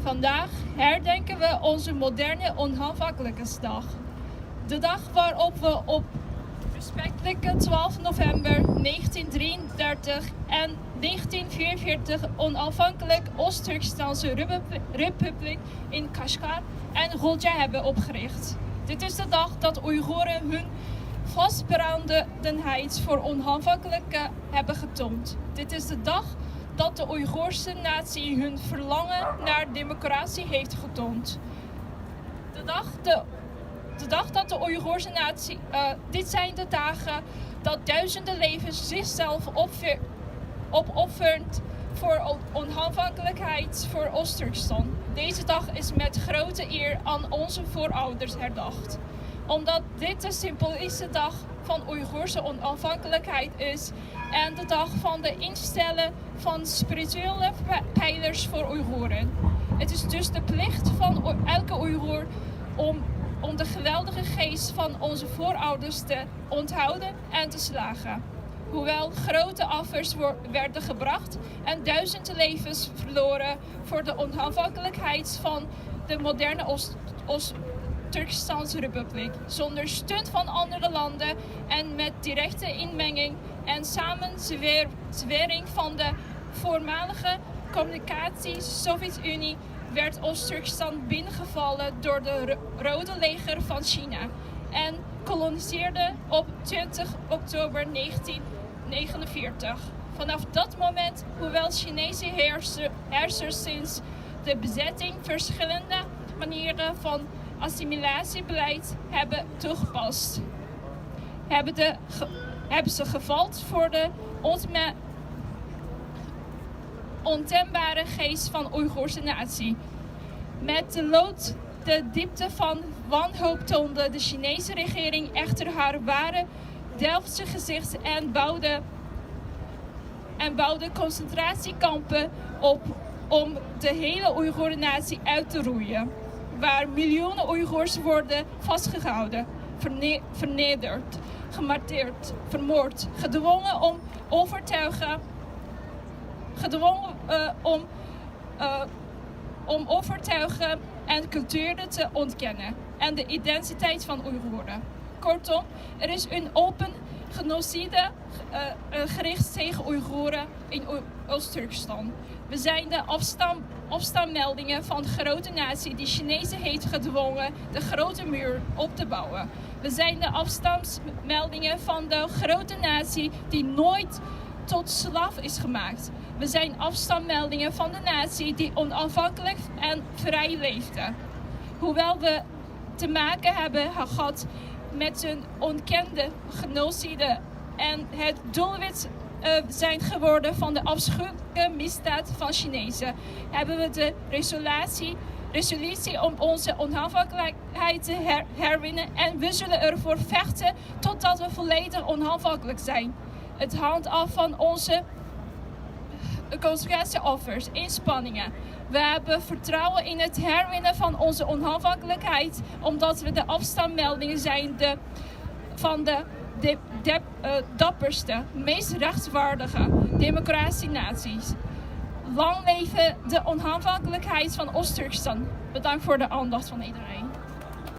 Vandaag herdenken we onze moderne onafhankelijkheidsdag. De dag waarop we op respectelijke 12 november 1933 en 1944 onafhankelijk Oost-Turkestaanse Republiek in Kashgar en Ghouta hebben opgericht. Dit is de dag dat Oeigoeren hun vastberadenheid voor onafhankelijkheid hebben getoond. Dit is de dag dat de Oeigoerse natie hun verlangen naar democratie heeft getoond. De dag dat de Oeigoerse natie... dit zijn de dagen dat duizenden levens zichzelf opoffert voor onafhankelijkheid voor Oost-Turkestan. Deze dag is met grote eer aan onze voorouders herdacht. Omdat dit de symbolische dag van Oeigoerse onafhankelijkheid is en de dag van de instellen van spirituele pijlers voor Oeigoeren. Het is dus de plicht van elke Oeigoer om de geweldige geest van onze voorouders te onthouden en te slagen. Hoewel grote offers werden gebracht en duizenden levens verloren voor de onafhankelijkheid van de moderne Oost-Turkestaanse Republiek, zonder steun van andere landen en met directe inmenging en samenzwering van de voormalige communicatie Sovjet-Unie werd Oost-Turkestan binnengevallen door de Rode Leger van China en koloniseerde op 20 oktober 1949. Vanaf dat moment, hoewel Chinese heersers sinds de bezetting verschillende manieren van assimilatiebeleid hebben toegepast, hebben ze gevald voor de ontembare geest van Oeigoerse natie. Met de diepte van wanhoop toonde de Chinese regering echter haar ware Delftse gezicht en bouwde concentratiekampen op om de hele Oeigoerse natie uit te roeien, waar miljoenen Oeigoers worden vastgehouden, vernederd, gemarteerd, vermoord, gedwongen om overtuigen en culturen te ontkennen en de identiteit van Oeigoeren. Kortom, er is een open genocide gericht tegen Oeigoeren in Oost-Turkestan. We zijn de afstandsmeldingen van de grote natie die Chinezen heeft gedwongen de grote muur op te bouwen. We zijn de afstandsmeldingen van de grote natie die nooit tot slaaf is gemaakt. We zijn afstandsmeldingen van de natie die onafhankelijk en vrij leefde. Hoewel we te maken hebben gehad met een ontkende genocide en het doelwit zijn geworden van de afschuwelijke misdaad van Chinezen, hebben we de resolutie om onze onafhankelijkheid te herwinnen en we zullen ervoor vechten totdat we volledig onafhankelijk zijn. Het hangt af van onze concentratieoffers, inspanningen. We hebben vertrouwen in het herwinnen van onze onafhankelijkheid, omdat we de afstandsmeldingen zijn van de dapperste, meest rechtvaardige democratienaties. Lang leven de onafhankelijkheid van Oost-Turkestan. Bedankt voor de aandacht van iedereen.